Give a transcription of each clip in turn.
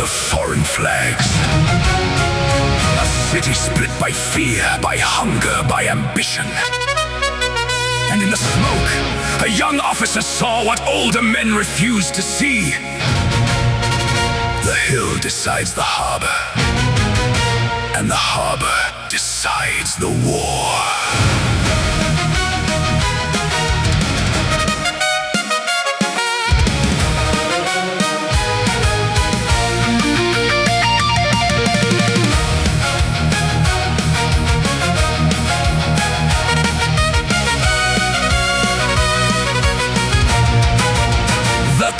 of foreign flags. A city split by fear, by hunger, by ambition. And in the smoke, a young officer saw what older men refused to see. The hill decides the harbor, and the harbor decides the war.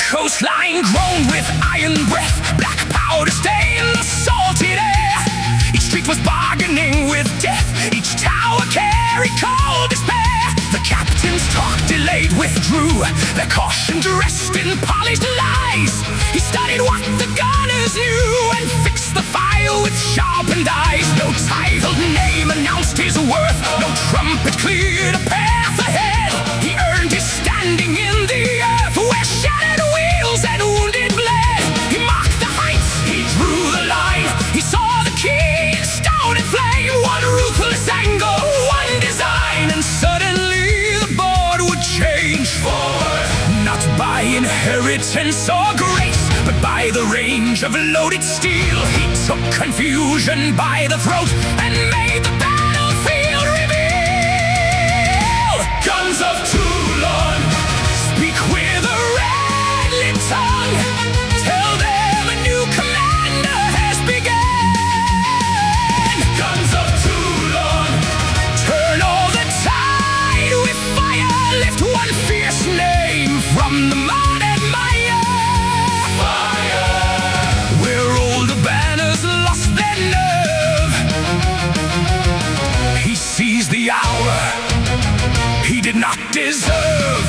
Coastline grown with iron breath, black powder stain the salted air. Each street was bargaining with death, each tower carried cold despair. The captain's talk delayed withdrew, their caution dressed in polished lies. He studied what the gunners knew and fixed the fire with sharpened eyes. No titled name announced his worth, no trumpet cleared a path ahead. He earned his standing in the earth where shattered wheels and wounded bled. He marked the heights, he drew the line. He saw the key in stone and flame. One ruthless angle, one design, and suddenly the board would change forward. Not by inheritance or grace, but by the range of loaded steel. He took confusion by the throat and made the battlefield reveal. Guns of Toulon speak with a red-lit tongue. Tell them a new commander has begun. Guns of Toulon, turn all the tide with fire. Lift one fierce name from the mud and mire. Fire, where older banners lost their nerve. He seized the hour he did not deserve.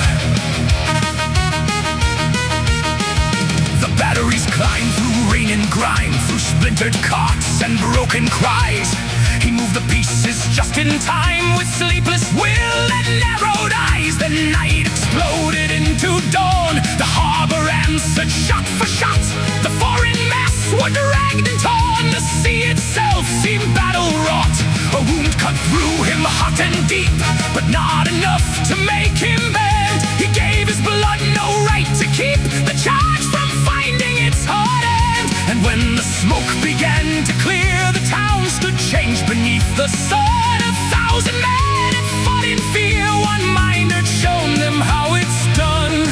The batteries climb through rain and grime, through splintered carts and broken cries. He moved the pieces just in time with sleepless will and narrowed eyes. The night exploded into dawn. The harbor answered shot for shot. The foreign mass were dragged and torn. The sea itself seemed battle-wrought. A wound cut through him hot and deep, but not enough to make him bend. He gave his blood no right to keep the charge from finding its hard end. And when the smoke began to clear, the town stood changed beneath the sun. 1,000 men had fought in fear. One mind had shown them how it's done.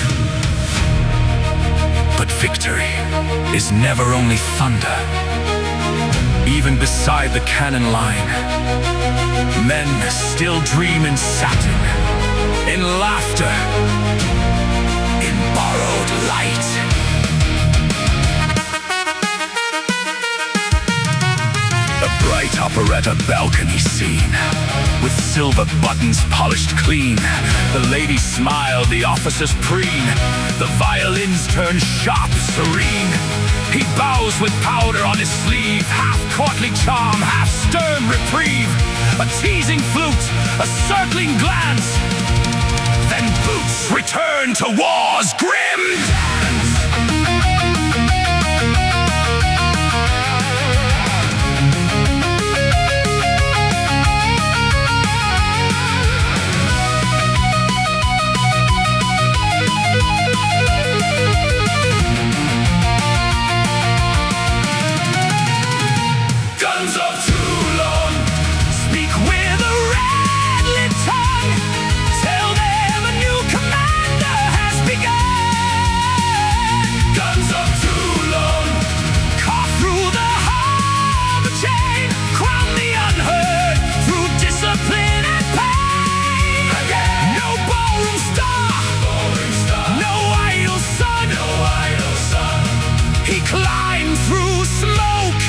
But victory is never only thunder. Even beside the cannon line, men still dream in satin, in laughter, in borrowed light. A bright operetta balcony scene, with silver buttons polished clean. The ladies smile, the officers preen. The violins turn sharp, serene. He bows with powder on his sleeve, half courtly charm, half stern reprieve. A teasing flute, a circling glance, then boots return to war's grim dance. Guns of Toulon speak with a red-lit tongue. Tell them a new commander has begun. Guns of Toulon carve through the harbor chain, crown the unheard through discipline and pain. Again. No ballroom star, no idle sun, He climbed through smoke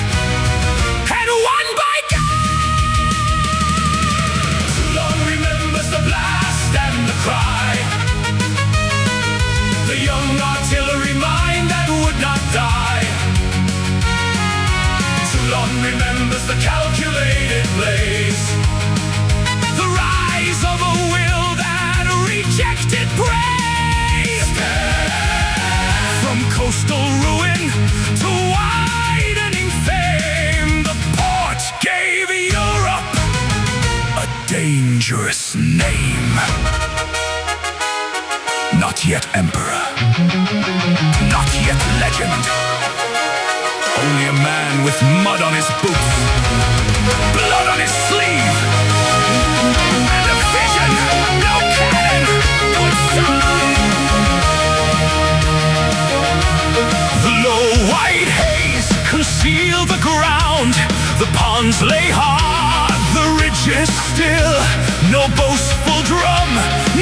and won by God. Toulon remembers the blast and the cry, the young artillery mind that would not die. Toulon remembers the calculated blaze, the rise of a will that rejected praise. From coastal ruin to wide yet emperor, not yet legend. Only a man with mud on his boots, blood on his sleeve, and a vision, no cannon, good song. The low white haze concealed the ground. The ponds lay hard, the ridges still. No boastful drum,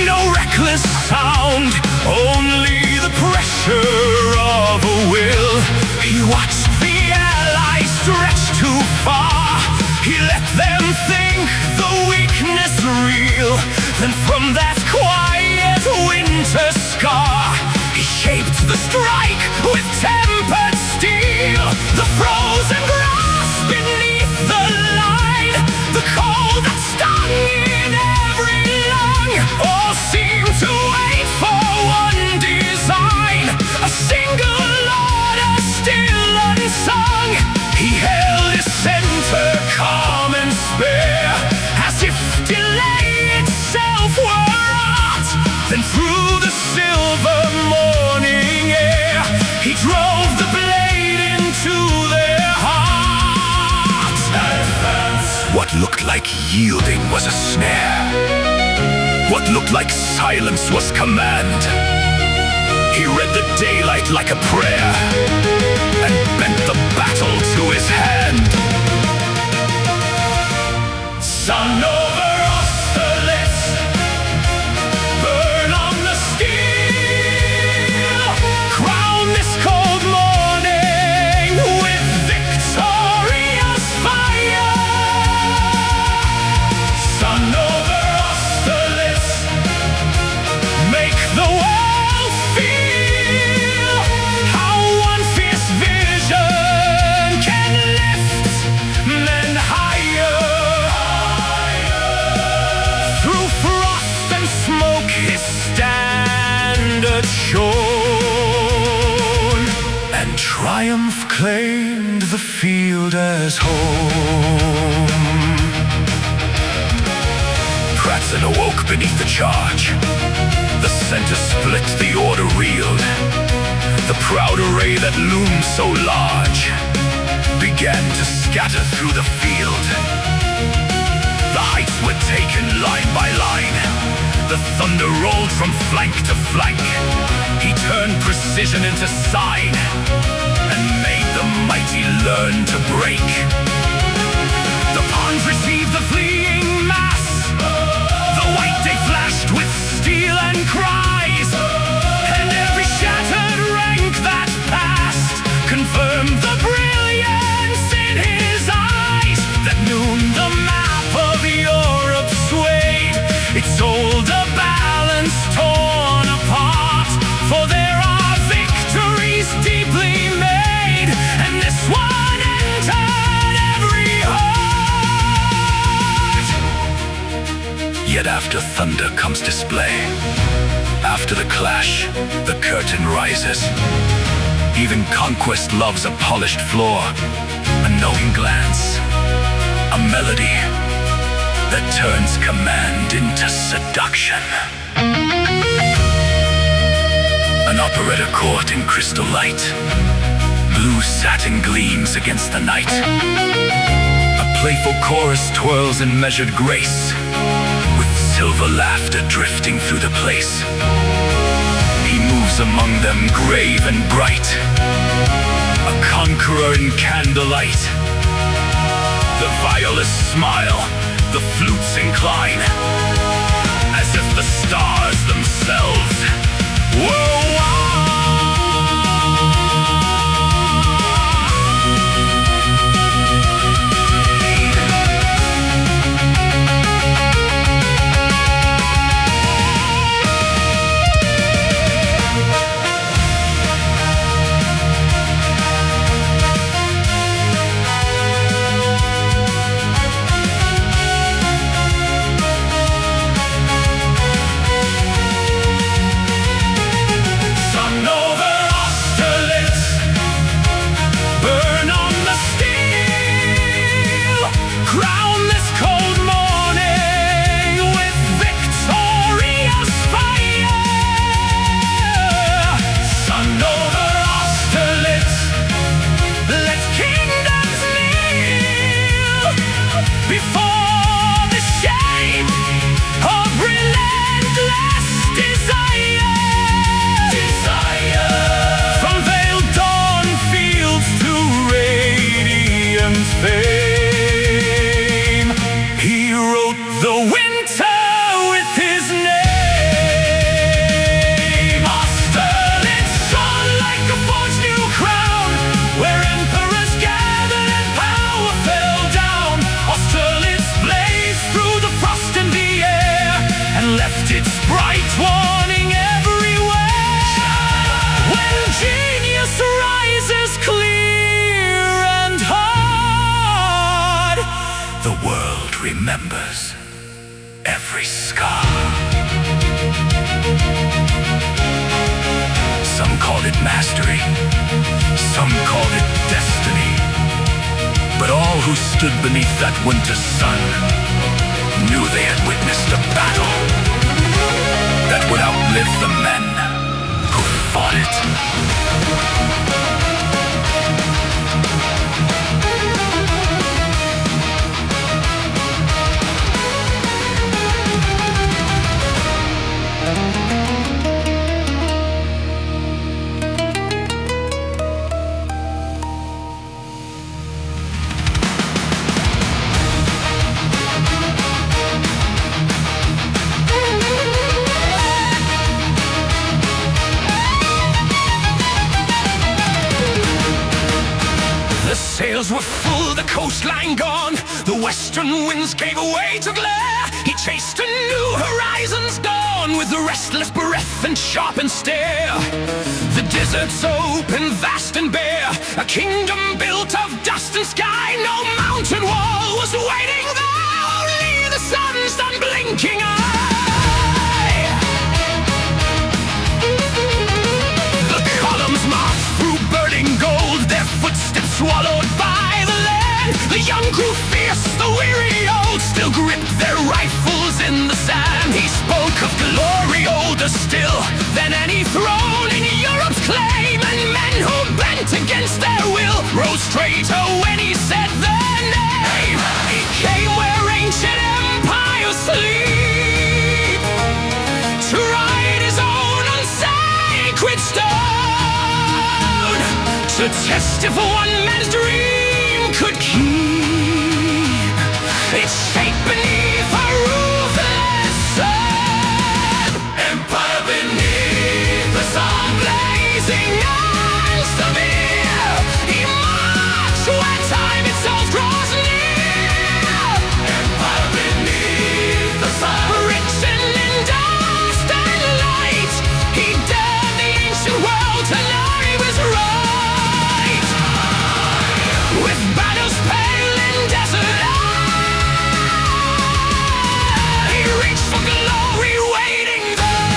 no reckless sound, only the pressure of a will. He watched the allies stretch too far. He let them think the weakness real. Then from that quiet winter scar, he shaped the strike with tempered steel. The frozen grass beneath the line, the cold that stung in every lung, all seemed to wait for one design, a single order still unsung. He held his center calm and spare, as if delay itself were art. Then through the silver morning air, he drove the blade into their hearts. What looked like yielding was a snare. What looked like silence was command. He read the daylight like a prayer and bent the battle to his hand. Sun over Austerlitz, burn on the steel, crown this cold morning with victorious fire. Sun over Austerlitz, make the world feel how one fierce vision can lift men higher. Through frost and smoke his standard shone, and triumph claimed the field as home. Pratzen awoke beneath the charge. The center split, the order reeled. The proud array that loomed so large began to scatter through the field. The heights were taken line by line. The thunder rolled from flank to flank. He turned precision into sign and made the mighty learn to break. The pawns received the fleeing mass. The white day flashed with steel and cries, and every shattered rank that passed confirmed the brilliance in his eyes. That noon the map of Europe swayed, its older balance torn apart. For there are victories deeply made, and this one entered every heart. Yet after thunder comes display. After the clash, the curtain rises. Even conquest loves a polished floor, a knowing glance, a melody that turns command into seduction. An operetta court in crystal light. Blue satin gleams against the night. A playful chorus twirls in measured grace, with silver laughter drifting through the place. He moves among them grave and bright, a conqueror in candlelight. The violists smile, the flutes incline, as if the stars themselves were mastery. Some called it destiny. But all who stood beneath that winter sun knew they had witnessed a battle that would outlive the men who fought it. Sails were full, the coastline gone. The western winds gave way to glare. He chased a new horizons dawn with a restless breath and sharpened stare. The desert's open, vast and bare, a kingdom built of dust and sky. No mountain wall was waiting there, only the sun's unblinking eye. The columns marched through burning gold, their footsteps swallowed by the land. The young grew fierce, the weary old still gripped their rifles in the sand. He spoke of glory older still than any throne in Europe's claim, and men who bent against their will rose traitor when he said their name. He came where ancient empires sleep, to write his own unsacred stone, to test if one man's dream could keep its shape beneath a ruthless sun. Empire beneath the sun, blazing and severe. He marched where time itself draws near. Empire beneath the sun, rich and in dust and light. He dared the ancient world to know he was right. With banners pale in desert eye, he reached for glory waiting there.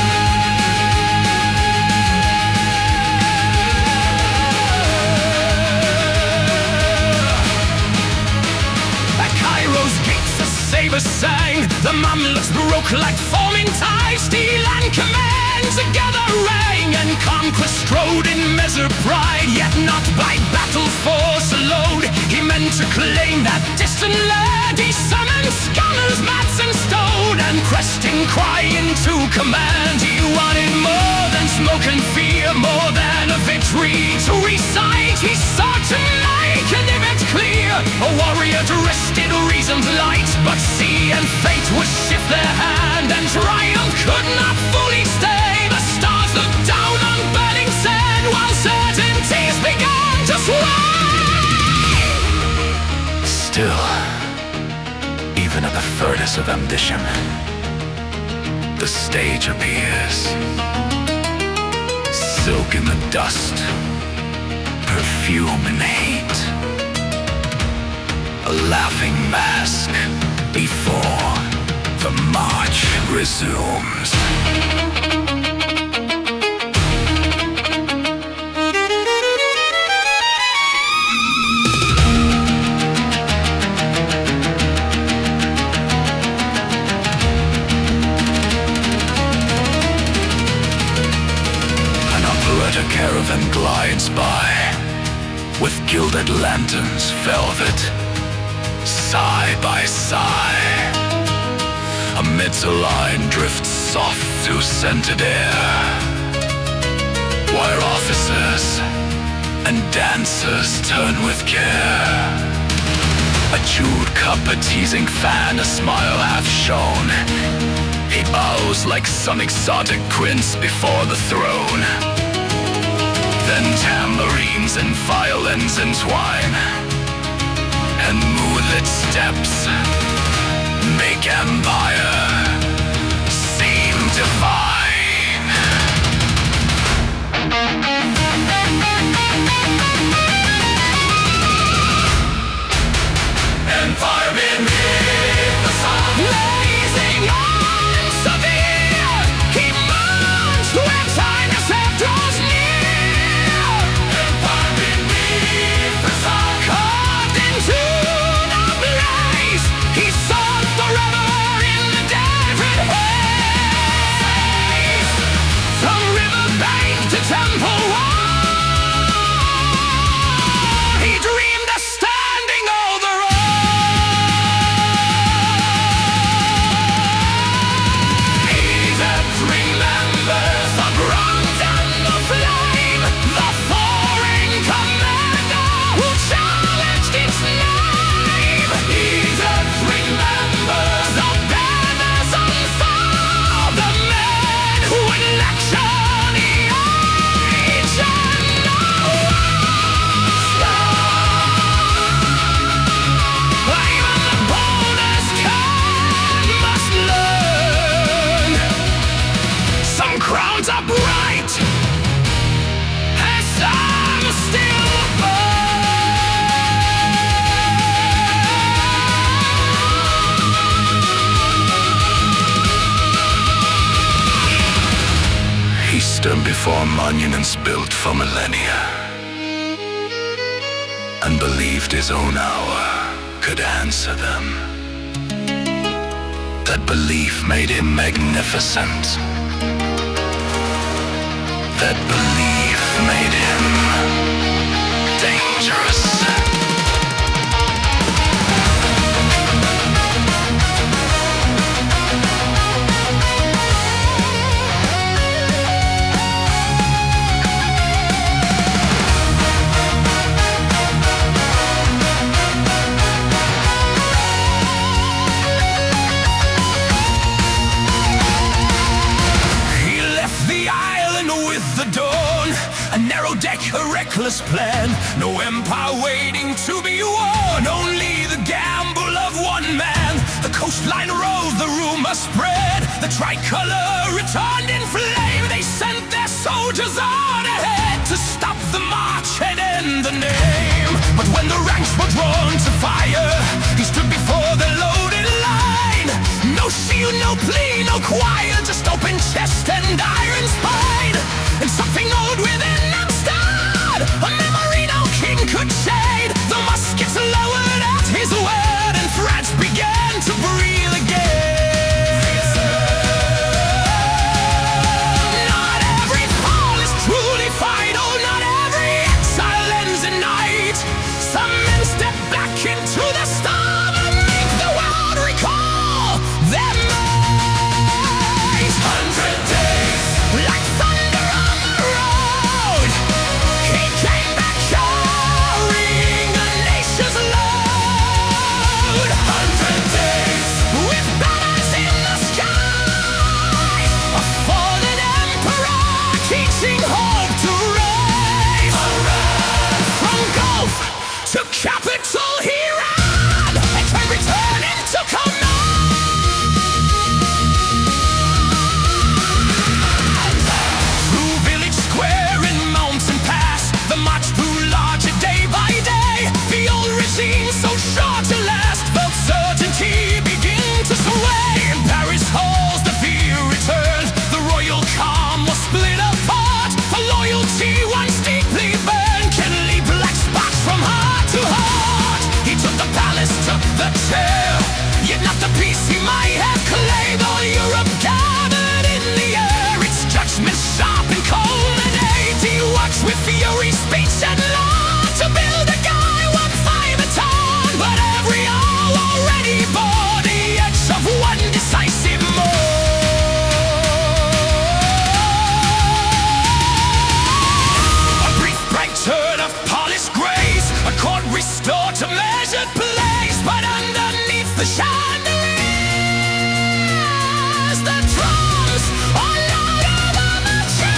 At Cairo's gates the sabers sang, the Mamluks broke like foaming tides. Steel and command together rang, and conquest strode in measured pride. Yet not by battle force alone, he meant to claim that distant land. He summoned scholars, mats and stone, and cresting cry into command. He wanted more than smoke and fear, more than a victory to recite. He sought to make an image clear, a warrior dressed in reason's light. But sea and fate would shift their hand, and triumph could not fully stay. The stars looked down on burning sand, while certainties began to sway. Still, even at the furnace of ambition, the stage appears, silk in the dust, perfume in hate, a laughing mask before the march resumes. A caravan glides by, with gilded lanterns, velvet, side by side. Amidst a line drifts soft through scented air, while officers and dancers turn with care. A chewed cup, a teasing fan, a smile half shown. He bows like some exotic prince before the throne. Then tambourines and violins entwine, and moonlit steps make empire seem divine. Empire beneath the sun, blazing on severe. He moves where time itself draws near. monuments built for millennia, and believed his own hour could answer them. That belief made him magnificent. That belief made him dangerous. A reckless plan, no empire waiting to be won, only the gamble of one man. The coastline rose, the rumor spread, the tricolor returned in flame. They sent their soldiers on ahead to stop the march and end the name. But when the ranks were drawn to fire, he stood before the loaded line. No shield, no plea, no choir, just open chest and iron spine. And something old within them stirred, a memory no king could shade. The muskets lowered at his word, and France began to breathe again. Not every fall is truly final, not every exile ends at night. Some men step back into the storm and make the world recall their might. 100 days, like thunder on the road, he came back carrying a nation's load. 100 days, with banners in the sky, a fallen emperor teaching hope to rise. From Gulf to capital he ran, and can return into command. Through village square and mountain pass, the march grew larger day by day. The old regime, so sure to last, felt certainty begin to sway. In Paris halls the fear returned, the royal calm was split apart. For loyalty once deeply burned can leave black spots from heart to heart. He took the palace, took the chair, yet not the peace he might have claimed. All Europe gathered in the air, its judgment sharp and cold. And age he watched with fury, speech and law, to build a guy 1.5 a ton. But every hour already bore the edge of one decisive move. A brief bright turn of polished grace, a court restored to measured place. But underneath the chandeliers, the drums are louder than the cheers.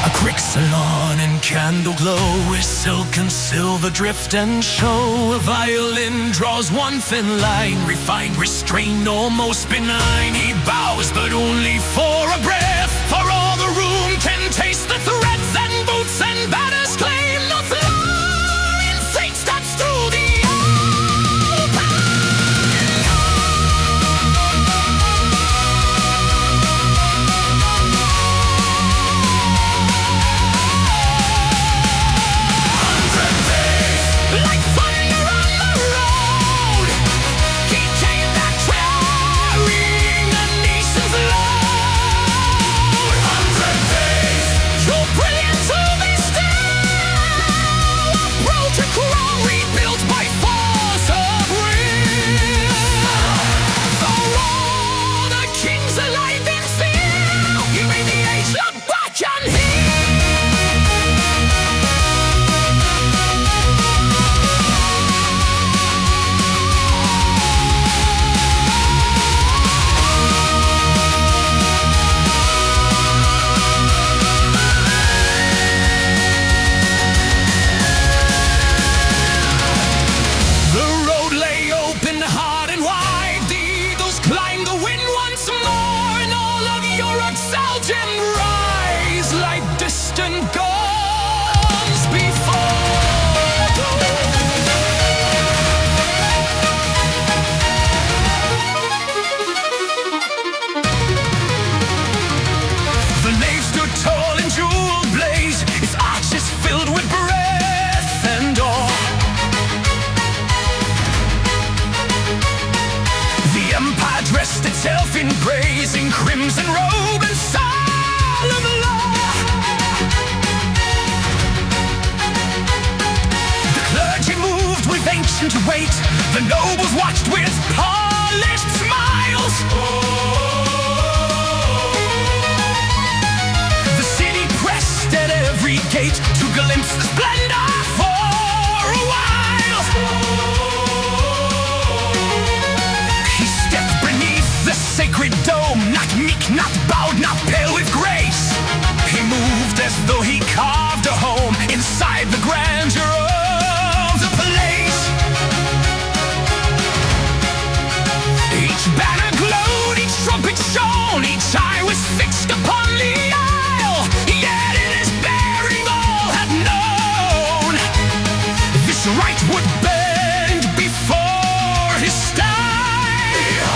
A quick salon and candle glow, where silk and silver drift and show. A violin draws one thin line, refined, restrained, almost benign. He bows, but only for a breath, for all the room can taste the threats. And boots and banners claim the floor, and fate steps through the like thunder on the road. He came back carrying a nation's load. The nobles watched with polished smiles. The city pressed at every gate to glimpse the splendor for a while. He stepped beneath the sacred dome, not meek, not bowed, not pale with grace. He moved as though he carved a home inside the grandeur of the place. Each banner glowed, each trumpet shone, each eye was fixed upon the isle. Yet in his bearing all had known this right would bend before his style.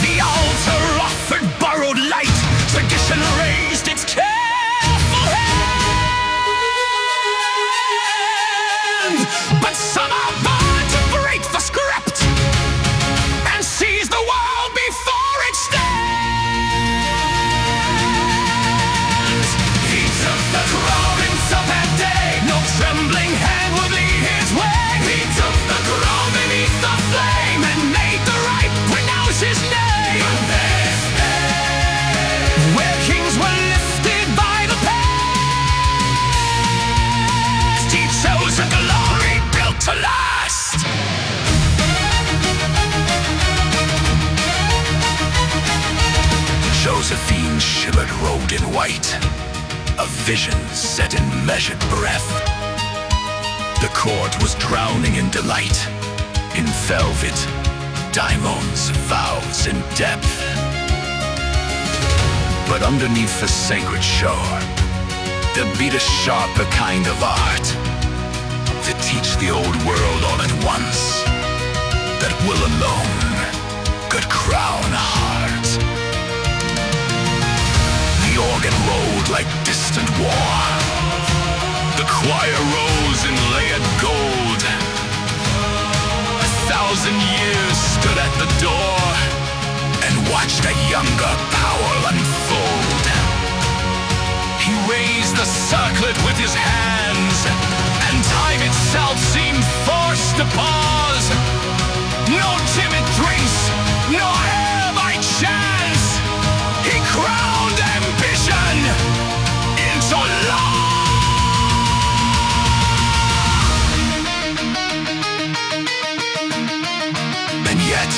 The altar offered borrowed light, tradition raised its careful hand. But some are born to break the script and seize the world before it stands. He took the crown himself that day, no trembling hand would lead his way. He took the crown beneath the flame and made the right pronounce his name. But this day, where kings were lifted by the past, he chose a glory built to last. Josephine shivered robed in white, a vision set in measured breath. The court was drowning in delight, in velvet, diamonds, vows, and depth. But underneath the sacred shore, there beat a sharper kind of art to teach the old world all at once that will alone could crown a heart. The organ rolled like distant war. The choir rose in layered gold. 1,000 years stood at the door and watched a younger power unfold. He raised the circlet with his hands, and time itself seemed forced to pause. No timid grace, no air by chance. He crowned ambition into law. And yet,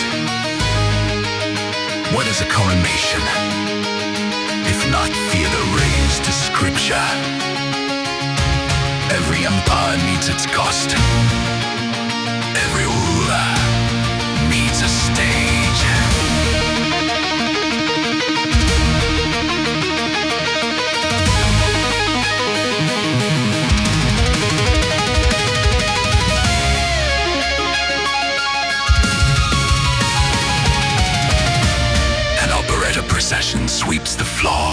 what is a coronation if not theater raised to scripture? Every empire needs its cost. Every ruler needs a stage. An operetta procession sweeps the floor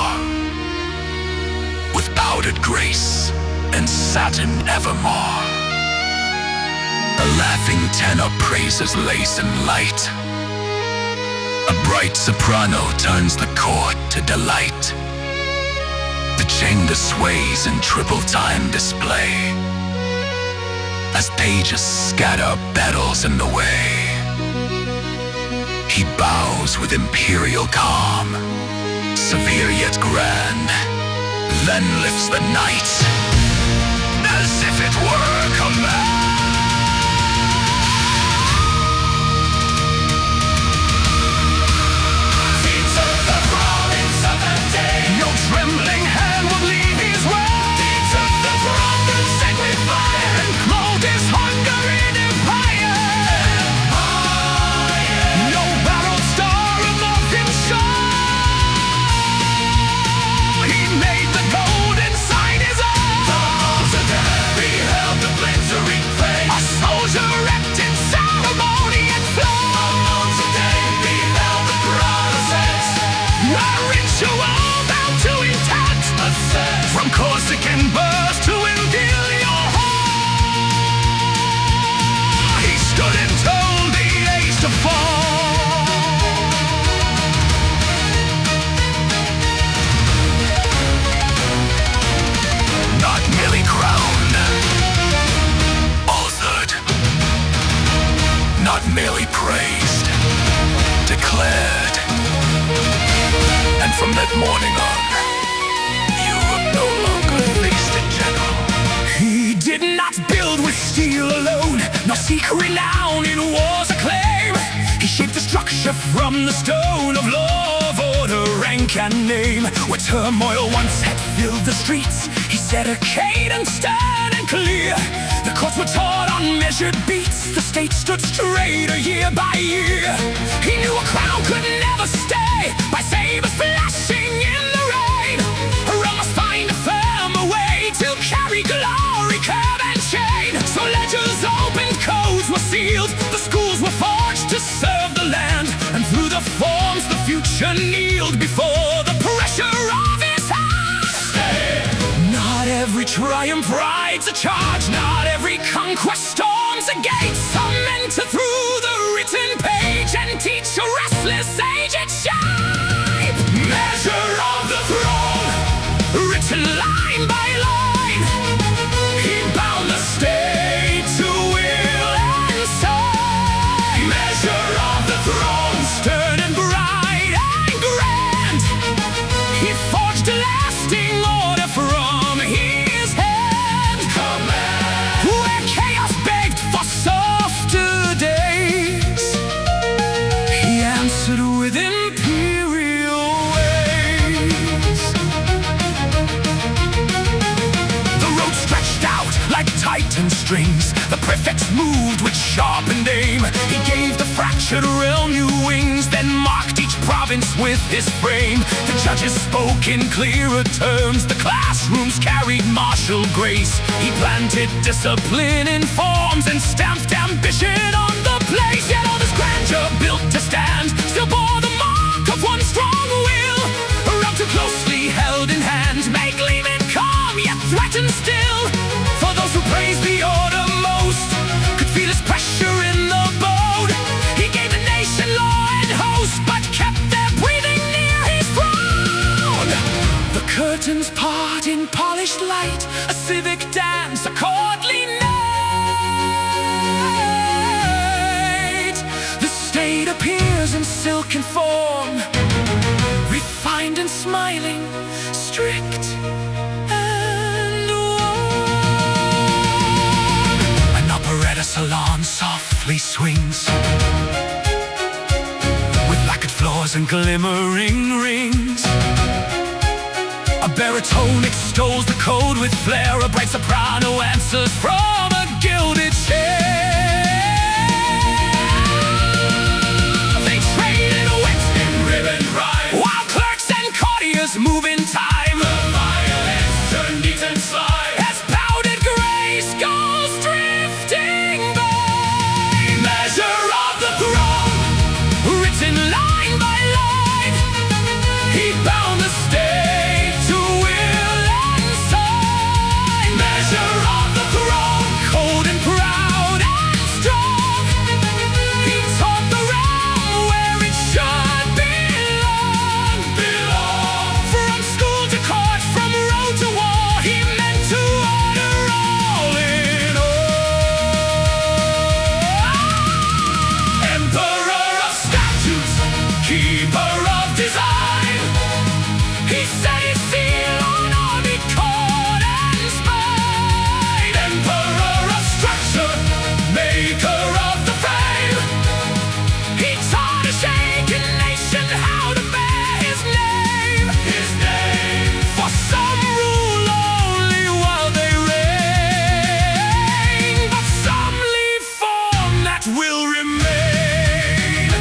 with powdered grace and satin evermore. A laughing tenor praises lace and light. A bright soprano turns the chord to delight. The chamber sways in triple time display as pages scatter petals in the way. He bows with imperial calm, severe yet grand, then lifts the night as if it were a command. He took the crown himself that day, no trembling hand would lead his way. He took the crown from sacred fire and clothed his hunger in empire. No battle star above him shone. He made the golden sign his own. The multitude beheld the flames to reach From the stone of love, order, rank and name, where turmoil once had filled the streets, he set a cadence stern and clear. The chords were taught on measured beats, the state stood straighter year by year. He knew a crown could never stay by sabers flashing in the rain. Rome must find a firmer way to carry glory, curb and chain. So ledgers opened, codes were sealed, the schools were forged to serve the land, and through the forms the future kneeled before the pressure of his hand. Not every triumph rides a charge, not every conquest storms a gate. Some enter through the written page and teach a restless age its shape. Measure of the throne, written line by line, he bound the state to will and sign. Measure of the throne, stern and bright and grand, he forged a lasting order from his hand. Command, where chaos begged for softer days, he answered with imperial ways. The road stretched out like Titan strings, the prefects moved with sharpened aim. He gave the fractured realm new wings, then marked each province with his frame. The judges spoke in clearer terms, the classrooms carried martial grace. He planted discipline in forms and stamped ambition on the place. Yet all this grandeur built to stand still bore the mark of one strong will. Around too closely held in hand, may gleam in calm yet threaten still. For those who praise the order most could feel his pressure in the bone. He gave the nation law and host, but kept their breathing near his throne. The curtains part in polished light, a civic dance, a courtly night. The state appears in silken form, refined and smiling, strict and warm. An operetta salon softly swings, with lacquered floors and glimmering rings. A baritone extols the code with flair, a bright soprano answers from a gilded chair. They traded wit in ribbon rhyme, while clerks and courtiers move in time. The violins turn neat and sly as powdered gray skulls drifting by. Measure of the throne, written line by line, he bound the state to will and sign. Measure of the throne, cold and proud and strong, he taught the realm where it should belong. From school to court, from road to war, he meant to order all in all. Emperor of statutes, keeper of design, he set his seal on army, court and spine. Emperor of structure, maker of the frame, he taught a shaken nation how to bear his name. His name. For some rule only while they reign, but some leave form that will remain.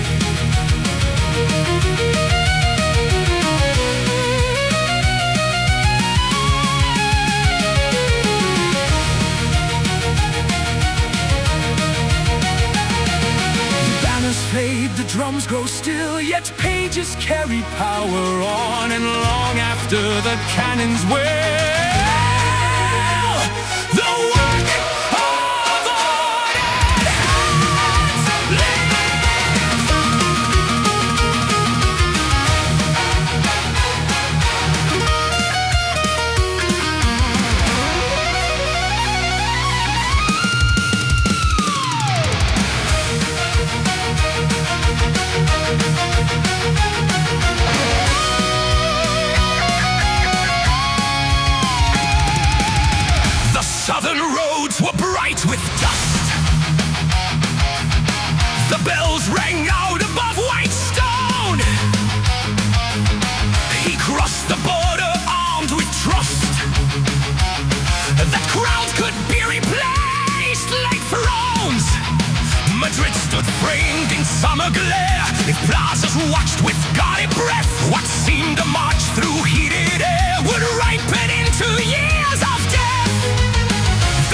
Banners fade, the drums grow still, yet pages carry power on, and long after the cannons wail, the work of ordered hands live. the glare. If plazas watched with guarded breath, what seemed to march through heated air would ripen into years of death.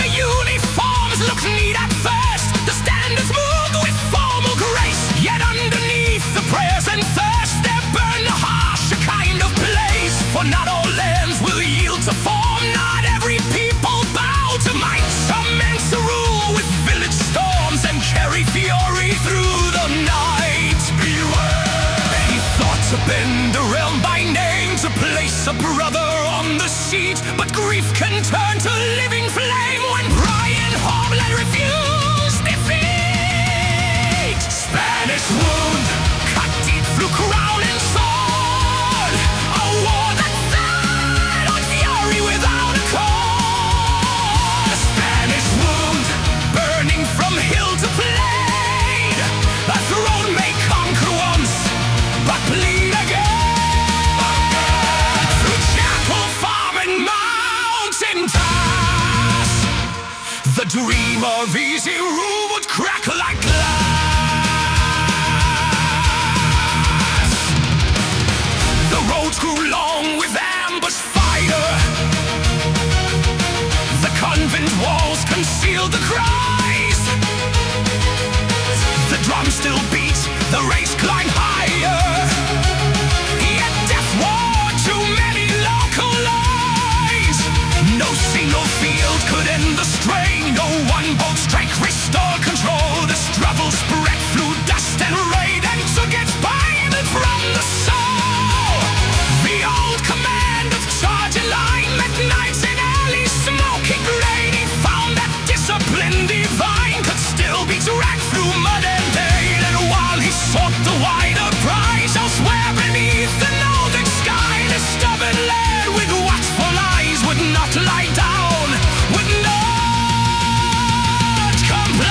The uniforms look neat at first, the standards move with formal grace, yet underneath the prayers and thirst there burn a harsher kind of place. For not all lands will yield to form, not every people bow to might. Some meant to rule with village storms and carry fury through the night. Beware! He thought to bend a realm by name, to place a brother on the seat, but grief can turn to living flame when pride and homeland refuse defeat. Spanish wound cut deep through crown and sword, a war that fed on fury without a cause. Spanish wound burning from hill to plain, a throne may conquer once, but bleed again. Through chapel, farm and mountain pass, the dream of easy rule would crack like glass. The roads grew long with ambush fighter, the convent walls concealed the cries. The drums still beat, the race climbed higher, yet death wore too many local lines. No single field could end the strain, no one bold strike restored control. The struggle spread through dust and rain and took its payment from the soul. The old command of charging line met nights in alley smoking rain. He found that discipline divine could still be dragged through mud and pain. And while he sought the wider prize elsewhere beneath the northern sky, the stubborn lad with watchful eyes would not lie down, would not comply.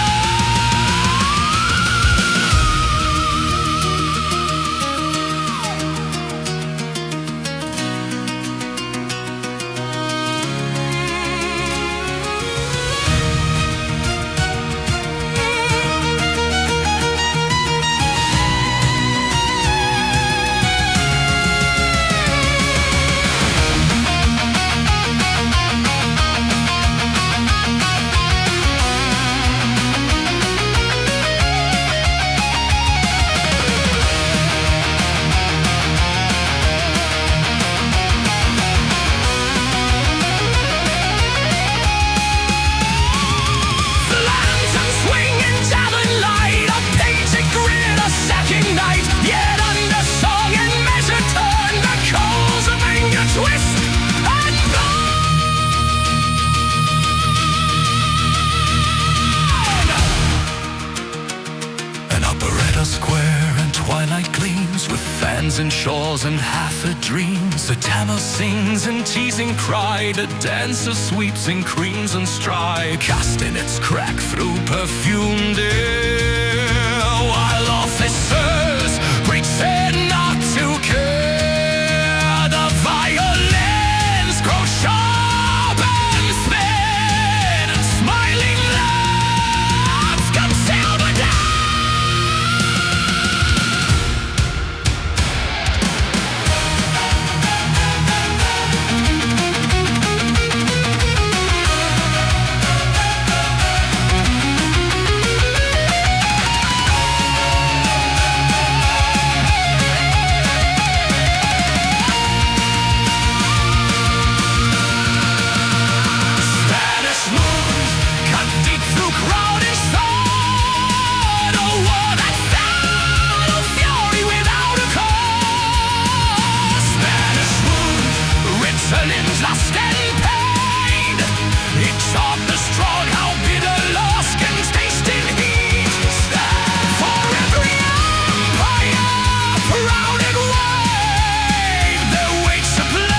The lanterns swing in tavern light, a painted grin, a sacking night, yet under song and measure turn, the coals of anger twist and burn. An operetta square and twilight gleams, with fans and shawls and half-a dreams. The tanner sings and teasing cry, the dancer sweeps in creams and stripe, casting its crack through perfumed air, while officers pretend not to care. The violins grow sharp and thin, and smiling laughs come silver down. Spanish moon cut deep through crowd and sword, a war that fell on fury without a cause. Spanish moon written in lust and pain, it taught the strong how bitter loss can taste in heat. For every empire, proud and wide, there waits a place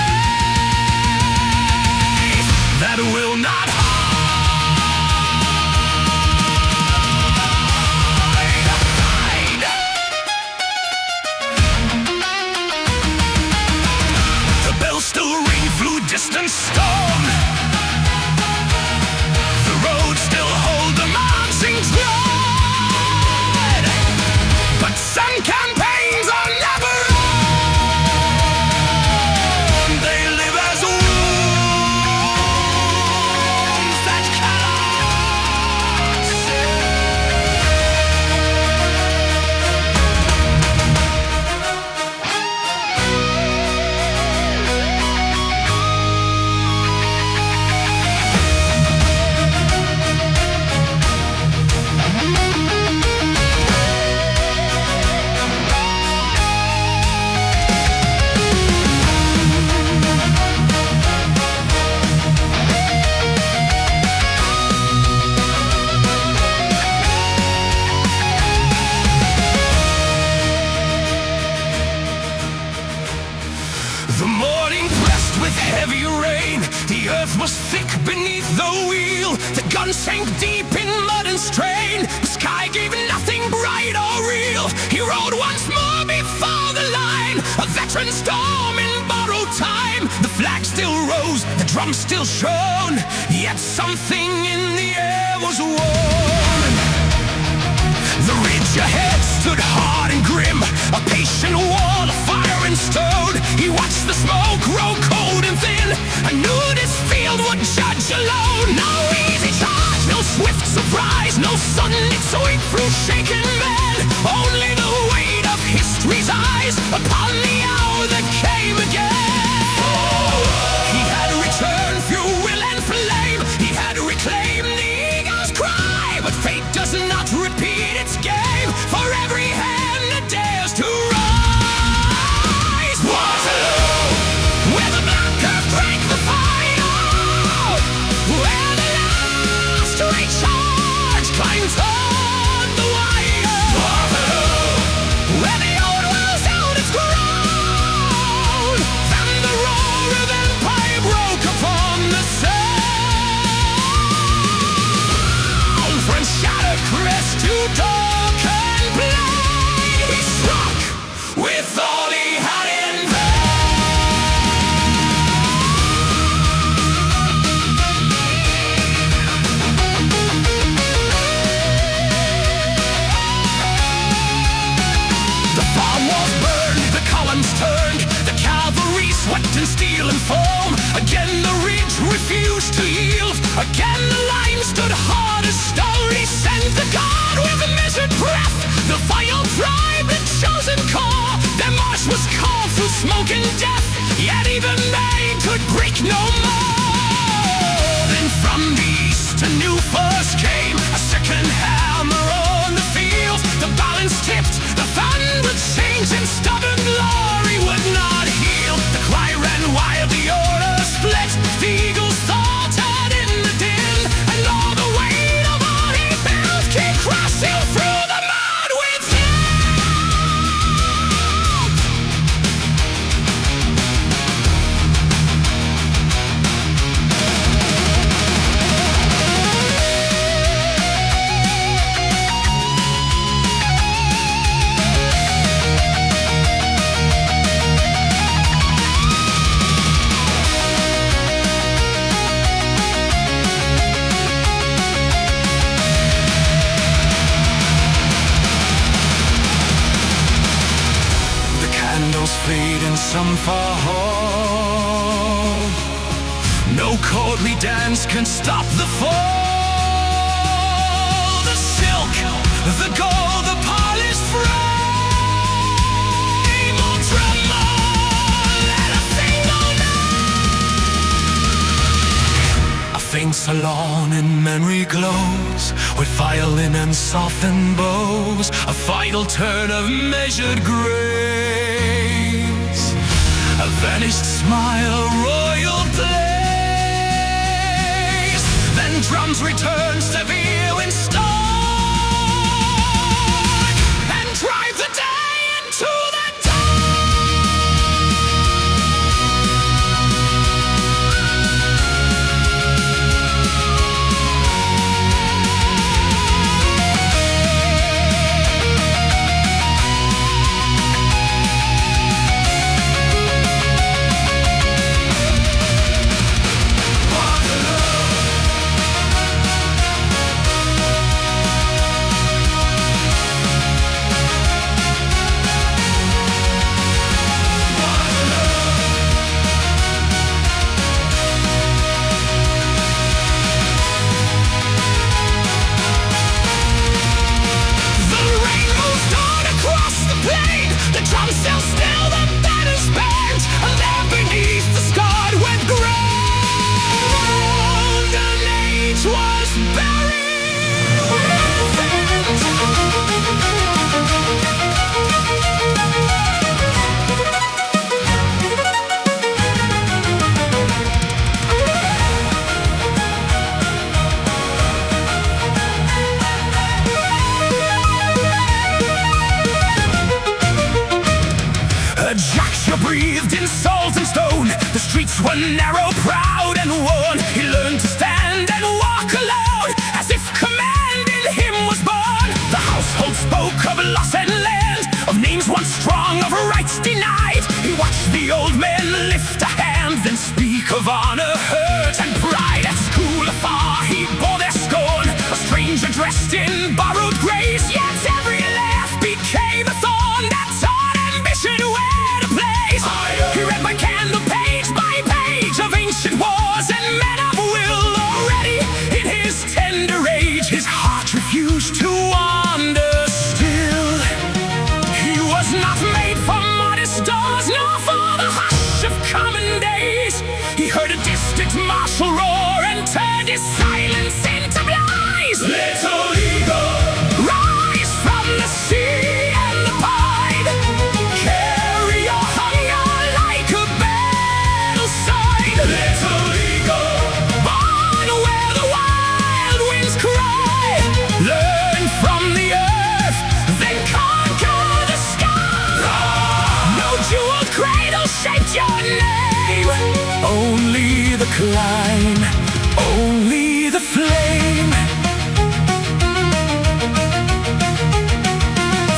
that will not hide. The bells still ring through distant storm, the roads still hold the marching tread, but rain. The earth was thick beneath the wheel. The gun sank deep in mud and strain. The sky gave nothing bright or real. He rode once more before the line, a veteran storm in borrowed time. The flag still rose, the drums still shone, yet something in the air was warm. The ridge ahead stood hard and grim, a patient wall of fire and stone. He watched the smoke grow cold and thin, and knew this field would judge alone. No easy charge, no swift surprise, no sudden sweep through shaken men. Only the weight of history's eyes upon the hour that came again. He had returned through will and flame. He had reclaimed the eagle's cry. But fate does not repeat its game. For every hand that dares to rise. Waterloo, where the black earth drank the fire, where the last recharge climbs on the wire. Waterloo, where the old world's held its ground, and the roar of empire broke upon the sound. From shattered crest to dark and blind, he struck with all he had in The farm walls burned, the columns turned, the cavalry swept in steel and foam. Again the ridge refused to yield, again the line stood hard as stone. He sent the guard with a measured breath, the vile tribe and chosen corps. Their march was carved through smoke and death, yet even they could break no more. Then from the east a new force came, a second hammer on the field. The balance tipped, the thunder would change, and stubborn glory would not heal. The cry ran wild, the order split, the eagles faltered in the din, and all the weight of all he built came crashing through the mud with him. Fade in some far hall. No courtly dance can stop the fall. The silk, the gold, the polished frame will tremble at a single note. A faint salon in memory glows, with violin and softened bows. A final turn of measured grace, a vanished smile, royal place. Then drums return, severe in stone, and drive the day into the unworn. He learned to stand and walk alone, as if command in him was born. The household spoke of loss and land, of names once strong, of rights denied. He watched the old men lift a hand, then speak of honor, hurt, and pride. At school afar he bore their scorn, a stranger dressed in borrowed grace. Yet every laugh became a thorn that taught ambition where to place. He read by candle page by page of ancient wars and men of will. Already in his tender age, his heart refused to wander still. He was not made for modest doors, nor for the hush of common days. He heard a distant martial roar and turned his silence into blaze. Little eagle, rise from the sea and the pine. Carry your hunger like a battle sign. Little eagle, born where the wild winds cry. Learn from the earth, then conquer the sky. No jeweled cradle shaped your name, only the climb, only the flame.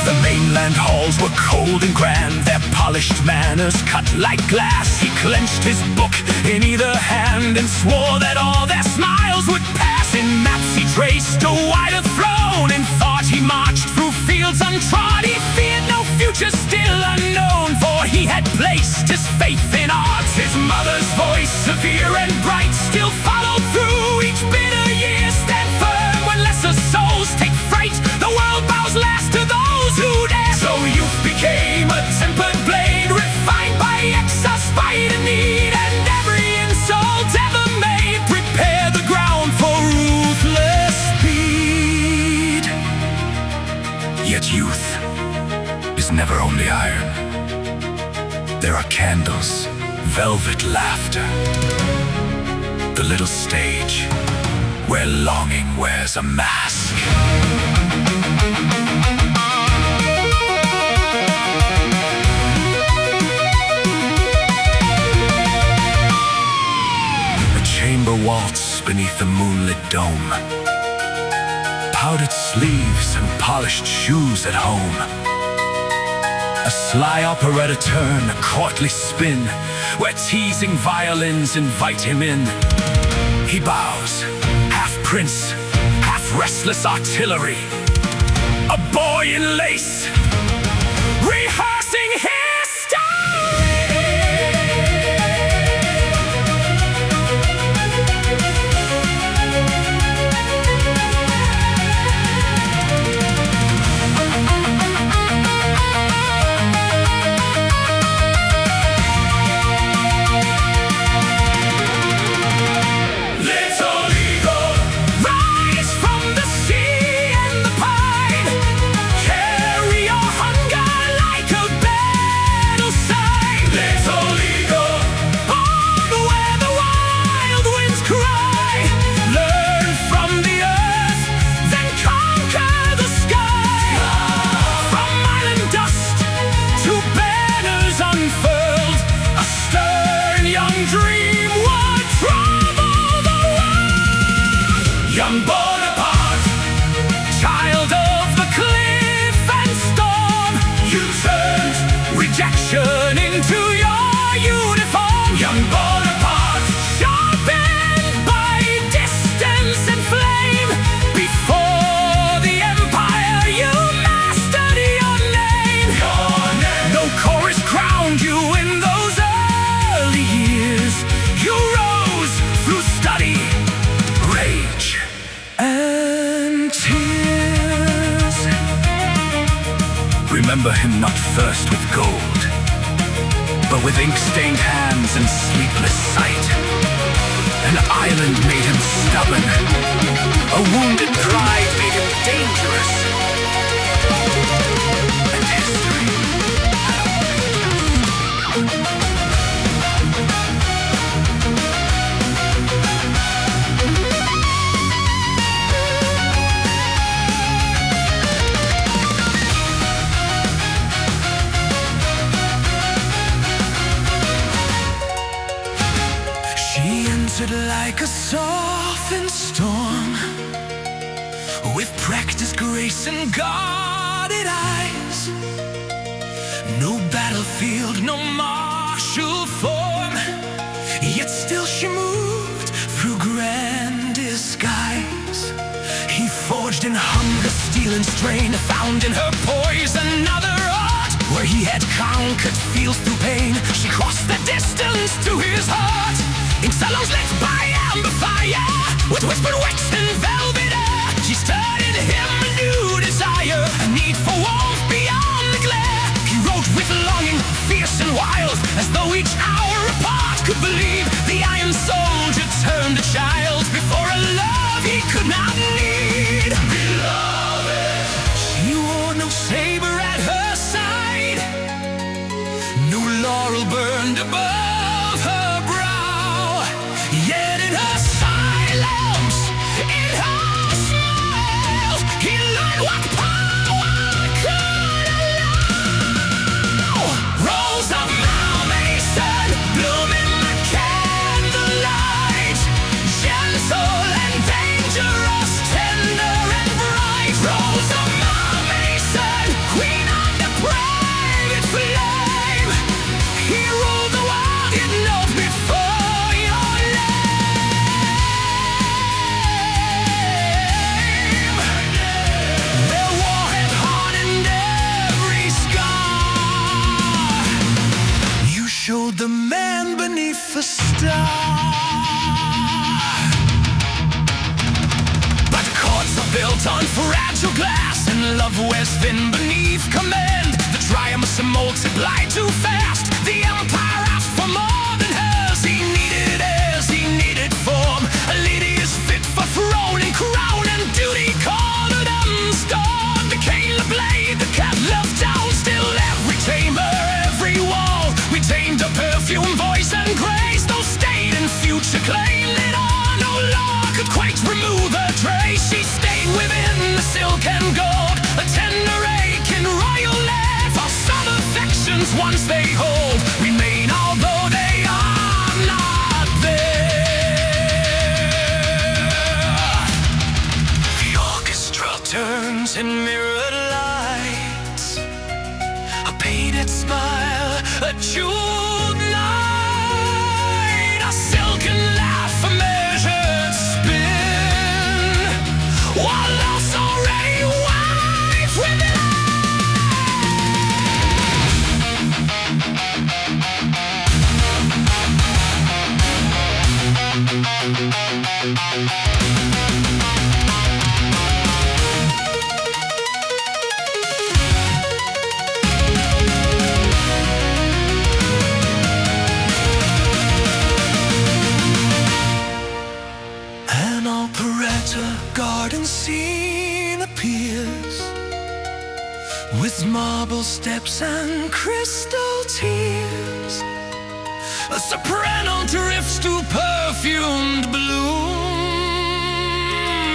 The mainland halls were cold and grand, their polished manners cut like glass. He clenched his book in either hand and swore that all their smiles would pass. In maps he traced a wider throne, in thought he marched through fields untrod. He feared no future still unknown, for he had placed his faith in art. His mother's voice, severe and bright, still followed through each bitter year. Stand firm when lesser souls take fright, the world bows last to those who dare. So youth became a tempered blade, refined by excess, spite and need, and every insult ever made prepare the ground for ruthless speed. Yet youth is never only iron. There are candles, velvet laughter, the little stage where longing wears a mask. A chamber waltz beneath the moonlit dome, powdered sleeves and polished shoes at home. A sly operetta turn, a courtly spin, where teasing violins invite him in. He bows, half prince, half restless artillery, a boy in lace, rehearsing his story. Young Bonaparte, child of the cliff and storm, you turned rejection into your uniform. Young Bonaparte, sharpened by distance and flame, before the empire you mastered your name. No chorus crowned you in those early years. You rose through study, rage, and tears. Remember him not first with gold, but with ink-stained hands and sleepless sight. An island made him stubborn, a wounded pride made him dangerous, and history answered like a softened storm, with practiced grace and guarded eyes. No battlefield, no martial form, yet still she moved through grand disguise. He forged in hunger, steel and strain, found in her poise another art. Where he had conquered fields through pain, she crossed the distance to his heart. In salons lit by amber fire, with whispered wax and velvet air, she stirred in him a new desire, a need for warmth beyond the glare. He wrote with longing, fierce and wild, as though each hour apart could believe. The iron soldier turned a child before a love he could not need. Beloved, she wore no saber at her side, no laurel burned above her brow. Yet in her silence, in her smiles, he learned what power could allow. Rose of Mason, bloom in the candlelight, gentle and dangerous, tender and bright. Rose of Mason, queen of the private flame, he ruled the world, it knows before your name. Their war had hardened every scar. You showed the man beneath the star. But courts are built on fragile glass, and love wears thin beneath command. The triumphs multiply too fast. The empire asked for more than hers. He needed heirs, he needed form. A lady is fit for throne and crown, and duty called her unstorm. Became the blade the cat left down. Still every chamber, every wall retained a perfume, voice and grace. Though state and future claimed it all, no law could quite remove her trace. She stayed within the silk and gold, a tender ache in royal land. For some affections once they hold remain, although they are not there. The orchestra turns in mirrored lights, a painted smile, a jeweled night, a silken laugh, a measured spin, while love's already wife within. An operetta garden scene appears, with marble steps and crystal tears. A soprano drifts to perfumed bloom,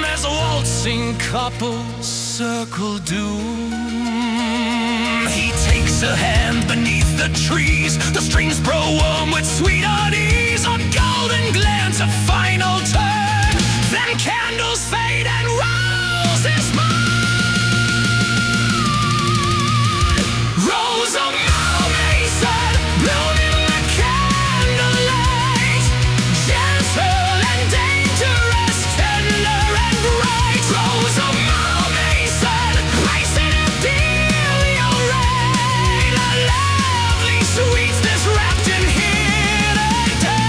as waltzing couples circle doom. He takes her hand beneath the trees, the strings grow warm with sweet unease. A golden glance, a final turn, then candles fade and roses burn. Rose of Mason, bloom in the candlelight, gentle and dangerous, tender and bright. Rose of Mason, place in ethereal rain, a lovely sweetness wrapped in hidden day.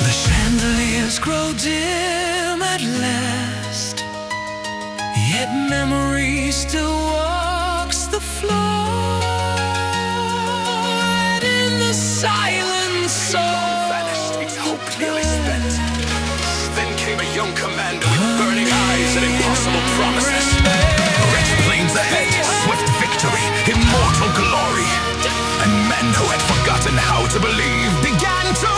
The chandeliers grow dim at last, yet memory still walks the floor. And in the silence so vanished, its hope clearly spent. Then came a young commander with burning eyes and impossible promises. Red plains ahead, swift victory, immortal glory. And men who had forgotten how to believe began to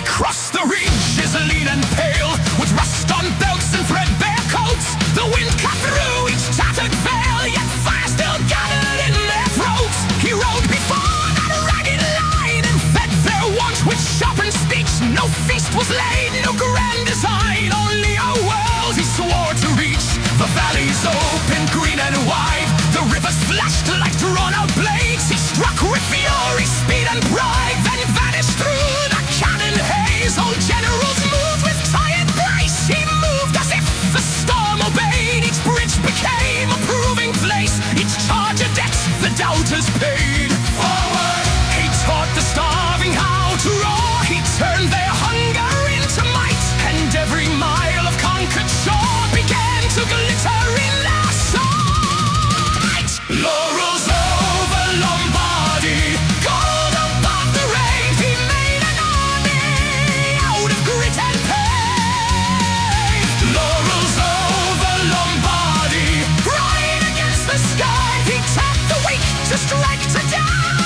cross the reaches, lean and pale, with rust on belts and threadbare coats. The wind cut through each tattered veil, yet fire still gathered in their throats. He rode before that ragged line and fed their want with sharpened speech. No feast was laid, no grand design, only a world he swore to reach. The valleys open, green and wide, the rivers flashed like drawn-out blades. He struck with fury, speed and pride, then vanished through the cannon haze. Old generals moved with tired grace. He moved as if the storm obeyed. Each bridge became a proving place. Each charge a debt the doubters paid. Forward! He taught the starving how to roar. He turned their hunger into might. And every mile of conquered shore began to glitter in their sight. Laurels over Lombardy, gold above the rain. He made an army out of grit and pain. Laurels over Lombardy, bright against the sky. He taught the weak to strike, to dare,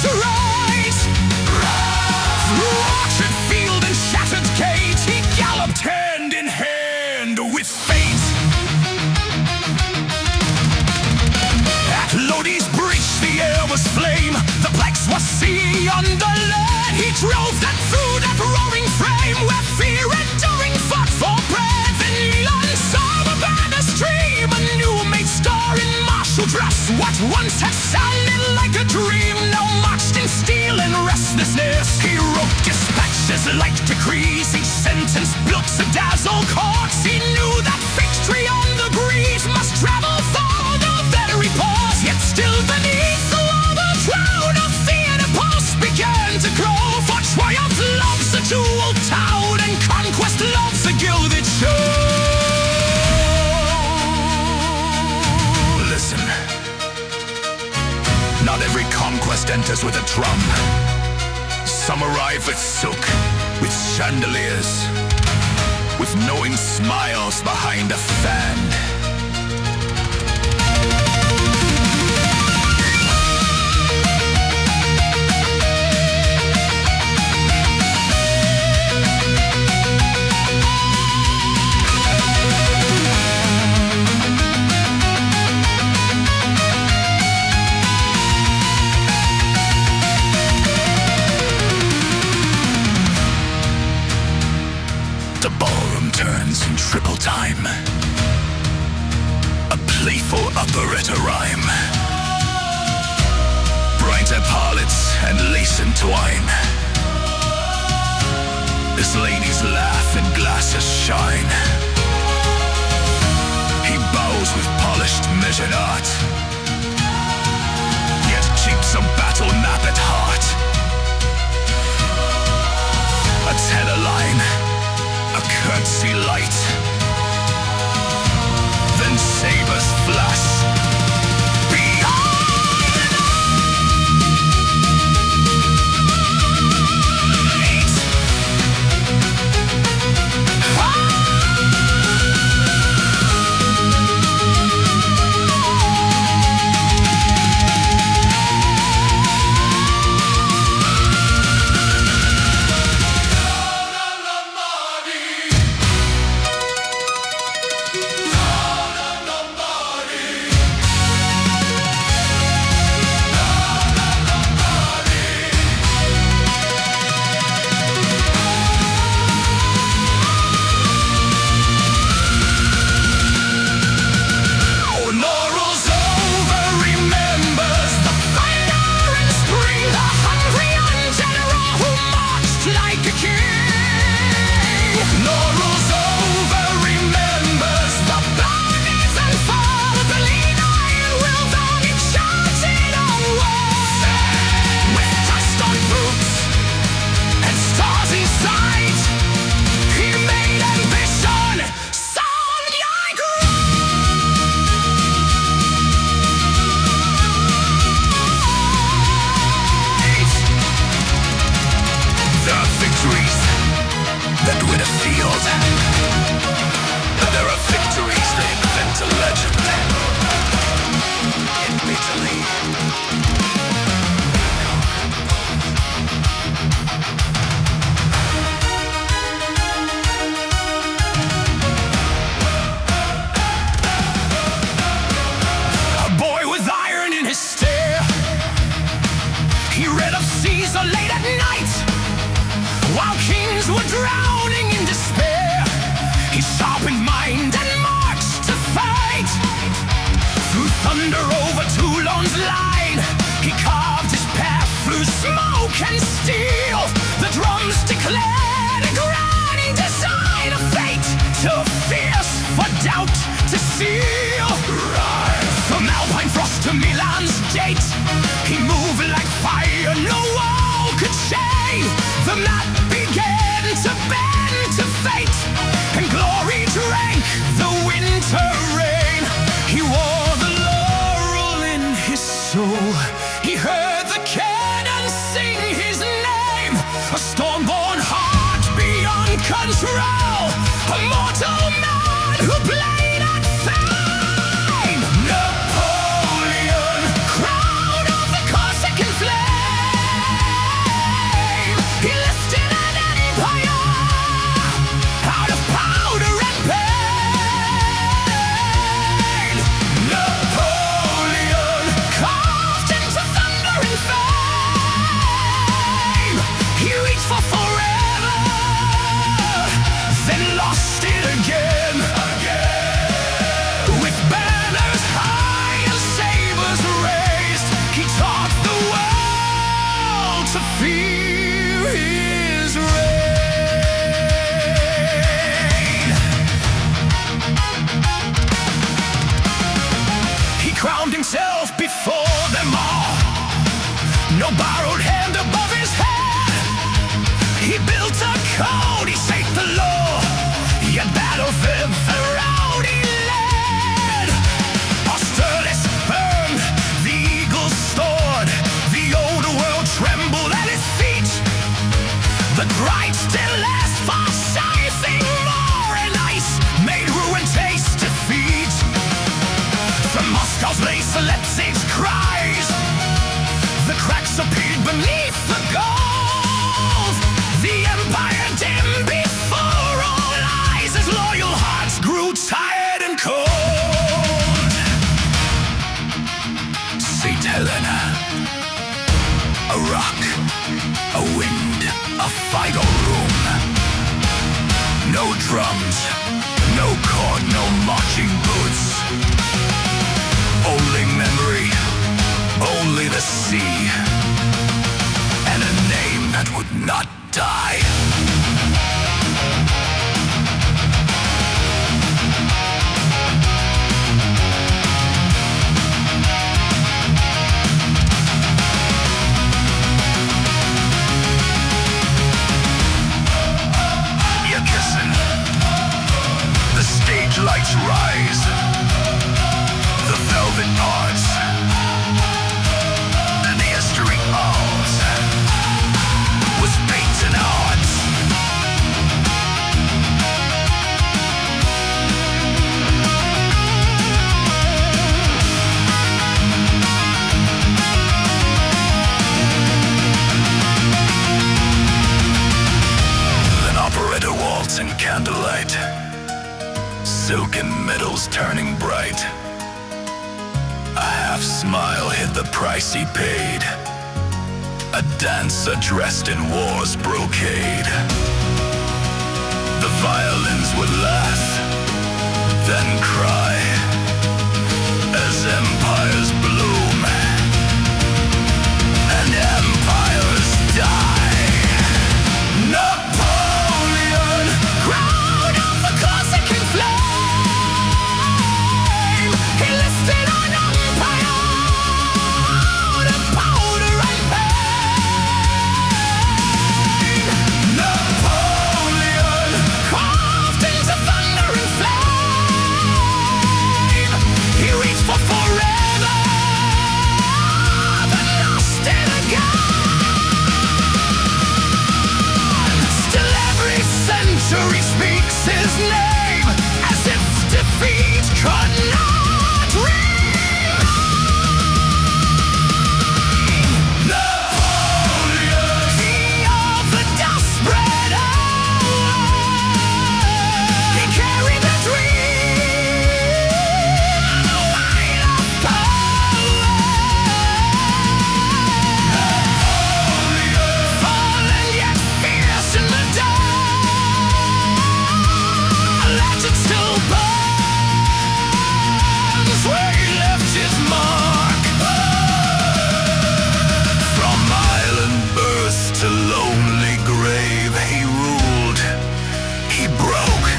to rise. Through orchard field and shattered cage, he galloped hand in hand with fate. At Lodi's breach the air was flame. The blacks were seeing yonder land. He drove them through that roaring frame, where fear enduring fought for bread. Then Elon saw the banner stream, a new made star in martial dress. What once had sounded like a dream now marched in steel and restlessness. He wrote dispatches like decrees, each sentence built to dazzle courts. He knew that victory on the breeze must travel for the very pause. Yet still beneath the wall the crown of theater posts began to grow. For triumph loves a jeweled town, and conquest loves a gilded show. Listen, not every conquest enters with a drum. Some arrive with silk, with chandeliers, with knowing smiles behind a fan. The ballroom turns in triple time, a playful operetta rhyme. Bright epaulets and lace entwine, as ladies laugh and glasses shine. He bows with polished measured art, yet keeps a battle map at heart. A tenor line, a curtsy light, then sabers flash beyond. Laurels over remembers the blindness and fall. The lean iron will then get shouted on walls. With dust on boots and stars in sight, he made ambition sound like right. There are victories that win a field. There are victories that invent a legend. In Italy, a boy with iron in his stare, he read of Caesar late at night, while kings were drowning in despair. He sharpened mind and marched to fight. Through thunder over Toulon's line, he carved his path through smoke and steel. The drums declared a grand design of fate, too fierce for doubt to seal. From Alpine frost to Milan's gate, he moved like fire, no wall could shade. The map began to bend to fate, and glory drank the winter rain. He wore the laurel in his soul. He heard the cannon sing his name. A storm-born heart beyond control, a mortal man who played at fame. Napoleon, crown of the Corsican flame, he lifted an empire out of powder and pain. Napoleon, carved into thunder and fame, he reached for forever, then lost it again. With banners high and sabers raised, he taught the world to fear his reign. He crowned himself before them all, no borrowed hand above his head. He built a code, he shaped the law, yet battlefield the road he led. Austerlitz burned, the eagle soared, the old world trembled at his feet. The bright still last far scything more and ice made ruin taste defeat. From Moscow's lace Leipzig's cries, the cracks appeared beneath the gold. The empire dim before all eyes, as loyal hearts grew tired and cold. St. Helena, a rock, a wind, a final room. No drums, no chord, no marching boots. Only memory, only the sea, and a name that would not die. You're kissing. The stage lights rise. The velvet parts. And the history halls was paint and arts. Then operetta waltz and candlelight, silken medals turning bright. A half smile hid the price he paid, a dancer dressed in war's brocade. The violins would laugh, then cry, as empires bloom and empires die. Napoleon cried. Glory speaks his name as if defeat could not remain. Napoleon, king of the dust spread over. He carried the dream, the weight of power. Napoleon, fallen yet fierce in the dark. A legend still burns where he left his mark. From island birth to lonely grave, he ruled, he broke,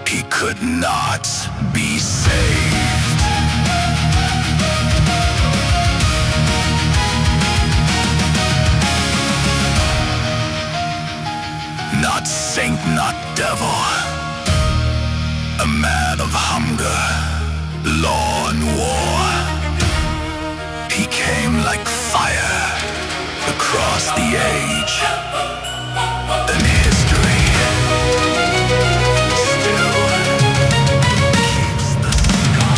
he could not be saved. Not saint, not devil, a man of hunger, law and war. He came like fire across the age, and history still keeps the scar.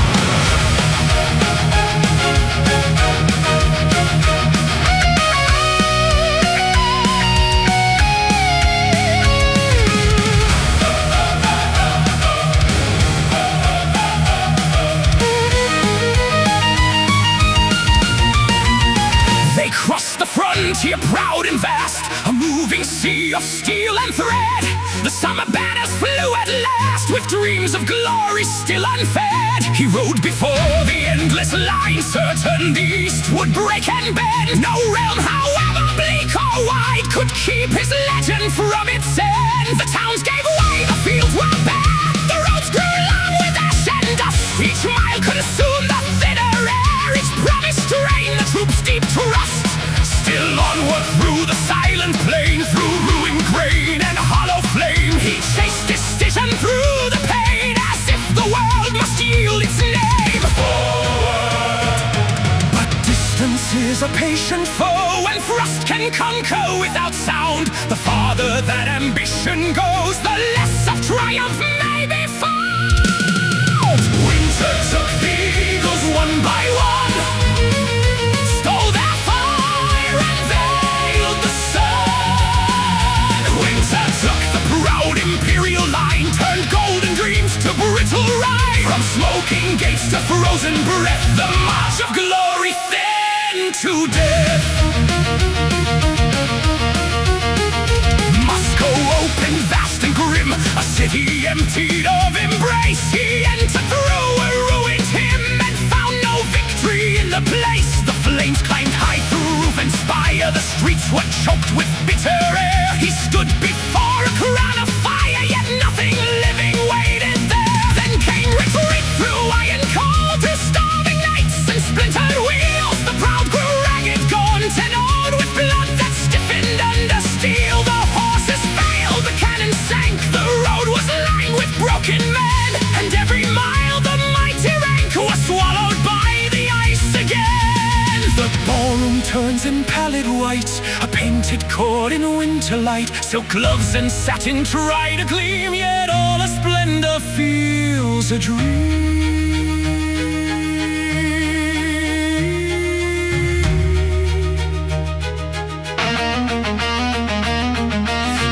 They crossed the frontier proud and vast, a moving sea of steel and thread. The summer banners flew at last, with dreams of glory still unfed. He rode before the endless line, certain the east would break and bend. No realm, however bleak or wide, could keep his legend from its end. The towns gave way, the fields were bare, the roads grew long with ash and dust. Each mile consumed the thinner air, each promise to drain the troops' deep trust. Still onward through the silent plain, through ruined grain and hollow flame, he chased decision through the pain, as if the world must yield its name. Forward! But distance is a patient foe, and thrust can conquer without sound. The farther that ambition goes, the less of triumph may be found. Winter took the eagles one by one, stole their fire and veiled the sun. Winter took the proud imperial line, turned golden dreams to brittle rime. From smoking gates to frozen breath, the march of glory thin to death. Moscow open, vast and grim, a city emptied of embrace. He entered through a ruined hymn and found no victory in the place. The flames climbed high through roof and spire, the streets were choked with bitter air. He stood before a crown of fire, yet nothing living waited there. Then came retreat through iron cold, through starving nights and splintered wheels. The proud grew ragged, gaunt and old, with blood that stiffened under steel. The horses failed, the cannon sank, the road was lined with broken men, and every mile the mighty rank was swallowed by the ice again. The ballroom turns in pallid white, a painted court in winter light. Silk gloves and satin try to gleam, yet all a splendor feels a dream.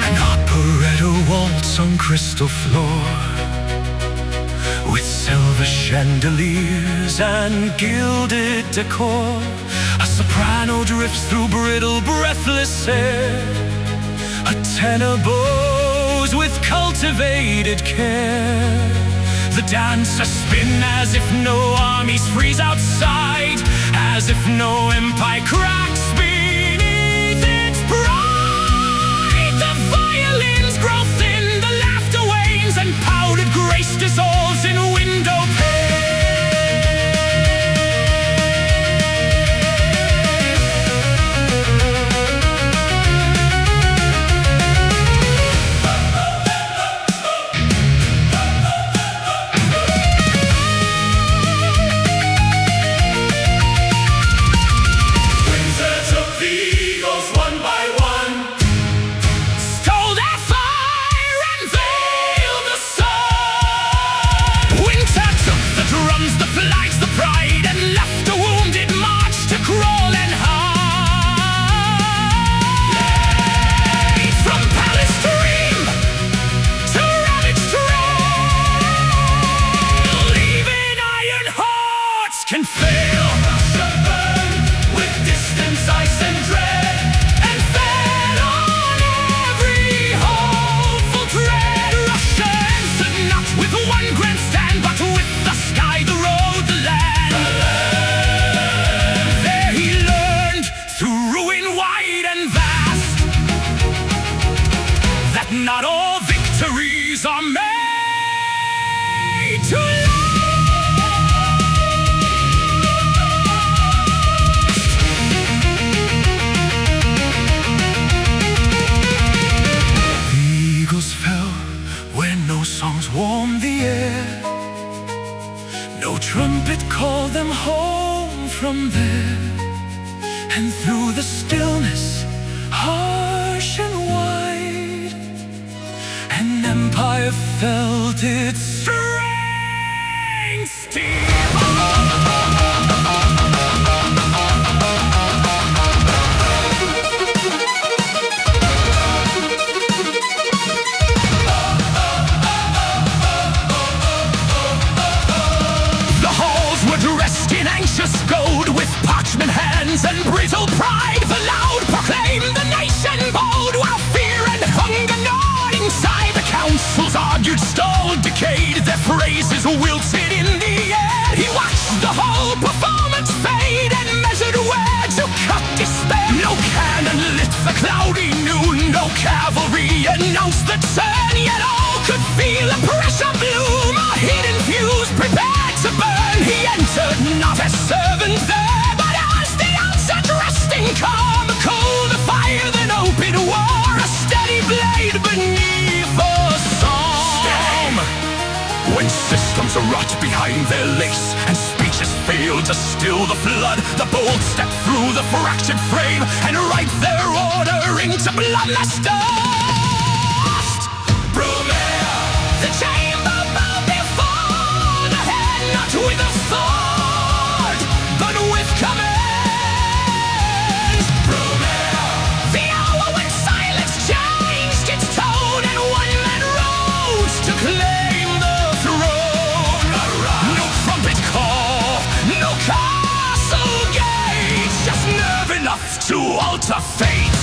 An operetta waltz on crystal floor, with silver chandeliers and gilded decor. A soprano drifts through brittle, breathless air. A tenor bows with cultivated care. The dancers spin as if no armies freeze outside, as if no empire cracks beneath its pride. The violins grow thin, the laughter wanes, and powdered grace dissolves in window pane. One by one, stole their fire Batteries are made to last. The eagles fell where no songs warmed the air. No trumpet called them home from there. And through the stillness, harsh and wide, an empire felt its strength The halls were dressed in anxious gold, with parchment hands and brittle pride. The loud proclaimed the nation bold, while fear and hunger gnawed inside. The councils argued, stalled, decayed. Their phrases wilted in the air. He watched the whole performance fade and measured where to cut despair. No cannon lit the cloudy noon, no cavalry announced the turn. Yet all could feel a pressure bloom, a hidden fuse prepared to burn. He entered not as servant there, but as the answer dressed in calm. A cold fire, then open war, a steady blade beneath the storm. When systems rot behind their lace and speeches fail to still the flood, the bold step through the fractured frame and write their order into bloodless dust. Brumaire, the chamber bound before the head, not with a sword, but with command. Brumaire, the hour when silence changed its tone and one man rose to claim the throne. No trumpet call, no castle gate, just nerve enough to alter fate.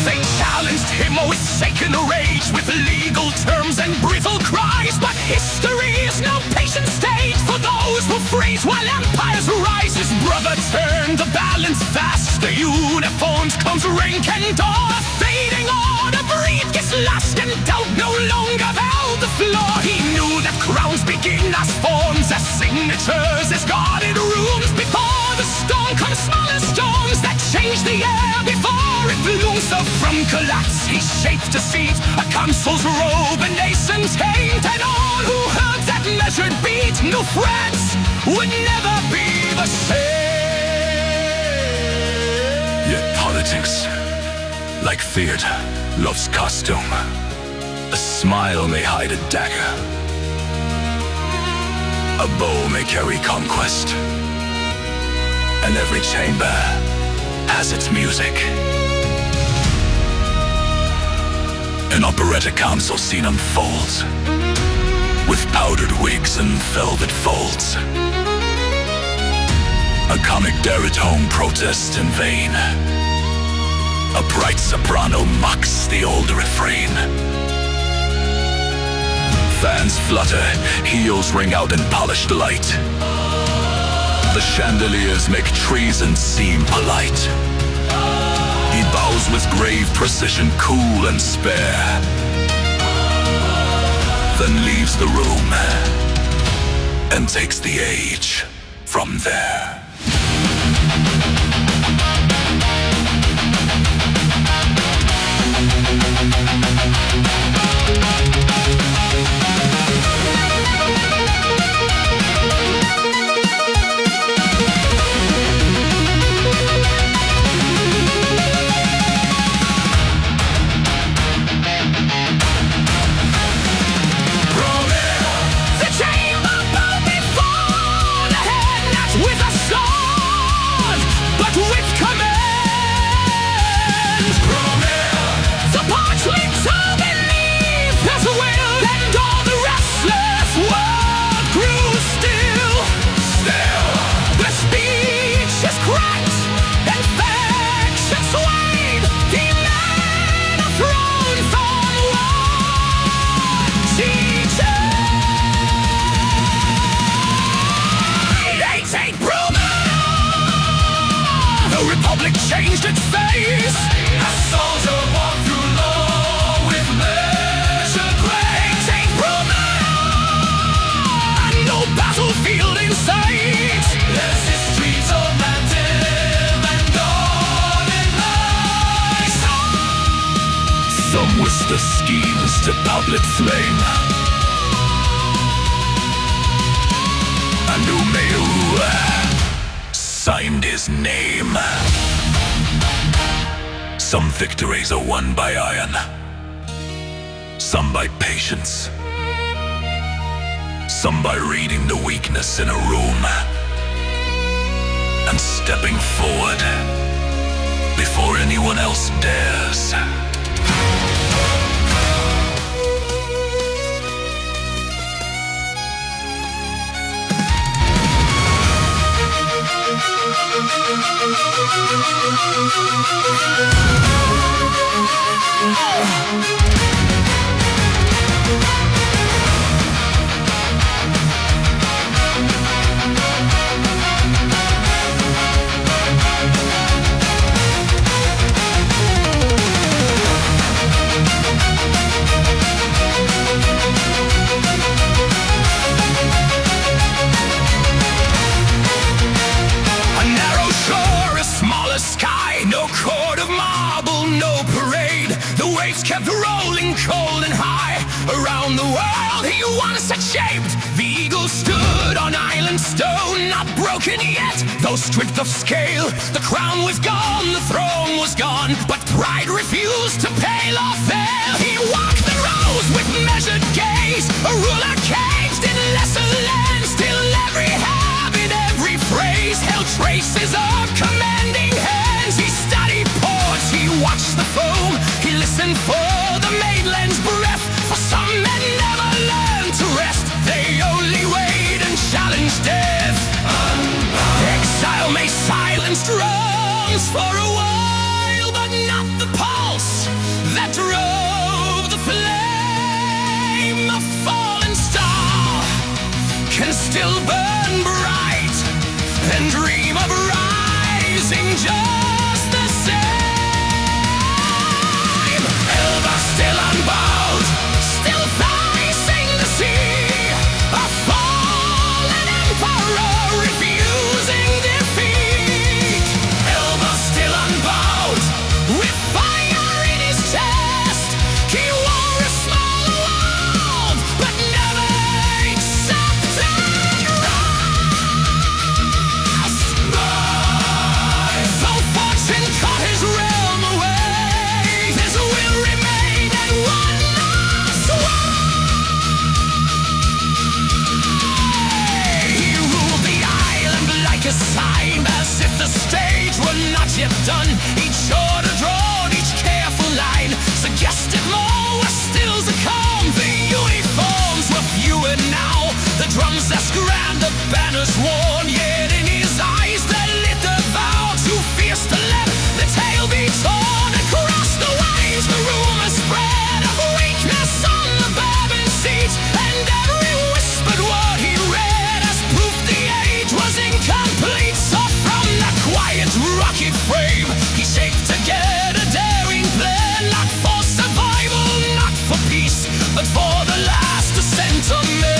They challenged him with shaken rage, with legal terms and brittle cries. But history is no patient state for those who freeze while empires rise. His brother turned the balance fast. The uniforms comes rank and door. Fading order breathed gets lost, and doubt no longer held the floor. He knew that crowns begin as forms, as signatures, as guarded rooms. Before the storm comes smaller storms that change the air before it blooms. So from collapse he shaped a seat, a consul's robe, a nation's hate. And all who heard that measured beat knew France would never be the same. Yet politics, like theater, loves costume. A smile may hide a dagger, a bow may carry conquest, and every chamber has its music. An operetta council scene unfolds, with powdered wigs and velvet folds. A comic baritone protests in vain. A bright soprano mocks the old refrain. Fans flutter, heels ring out in polished light. The chandeliers make treason seem polite. He bows with grave precision, cool and spare, then leaves the room and takes the age from there. The chamber bound before the head, not with a sword. twist the schemes to public flame. And who may signed his name. Some victories are won by iron, some by patience, some by reading the weakness in a room and stepping forward before anyone else dares. Kept rolling cold and high around the world. He once had shaped. The eagle stood on island stone, not broken yet, though stripped of scale. The crown was gone, the throne was gone, but pride refused to pale or fail. He walked the roads with measured gaze, a ruler caged in lesser lands. Still every habit, every phrase held traces of commanding hands. He studied ports, he watched the foam, he listened for the mainland's breath. For some men never learn to rest, they only wait and challenge death. Exile may silence drums for a while, but not the pulse that drove the flame. A fallen star can still burn bright and dream of rising just the same. Still unbowed, still facing the sea, a fallen emperor refusing defeat. Elba still unbowed, with fire in his chest. He wore a small wolf, but never accepted rest. Though fortune caught his realm away, his will remained and one last way. He ruled the island like a sign, as if the stage were not yet done. Each order drawn, each careful line suggested more were still to come. The uniforms were fewer now, the drums less grand, the banners worn. Yet in his eyes there lit the vow, too fierce to let the tale be torn. Across the waves the rumor spread of weakness on the bourbon seat, and every whispered word he read as proof the age was incomplete. So from the quiet rocky frame he shaped together a daring plan, not for survival, not for peace, but for the last ascent of man.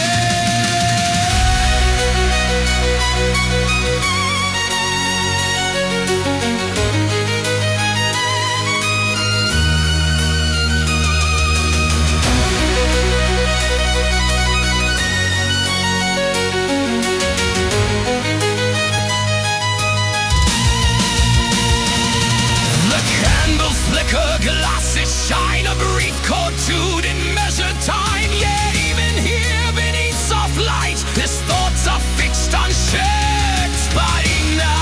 The candles flicker, glasses shine, a brief chord tuned in measured time. Yet even here beneath soft light, his thoughts are fixed on shirts by night.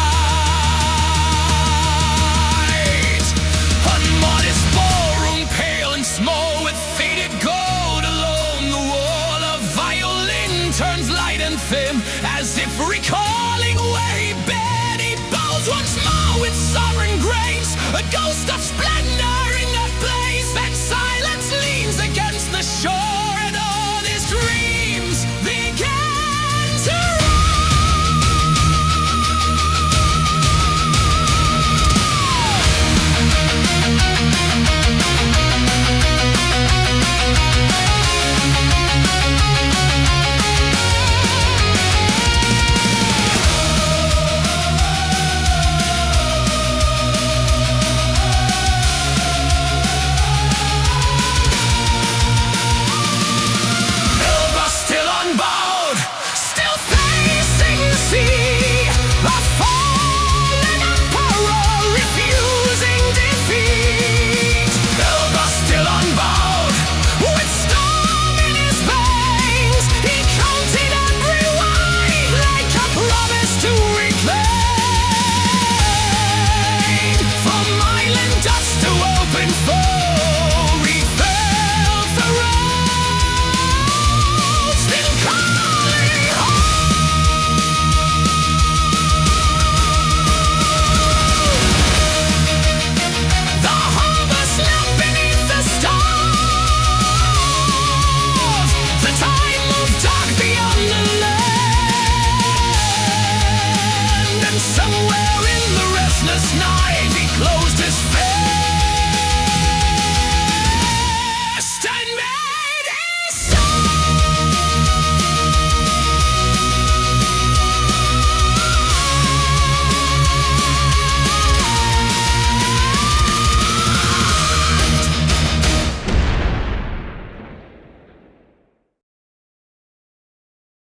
Unmodest ballroom, pale and small, with faded gold along the wall. A violin turns light and thin, as if recalling where he been. He bows once more with sovereign grace, a ghost of splendor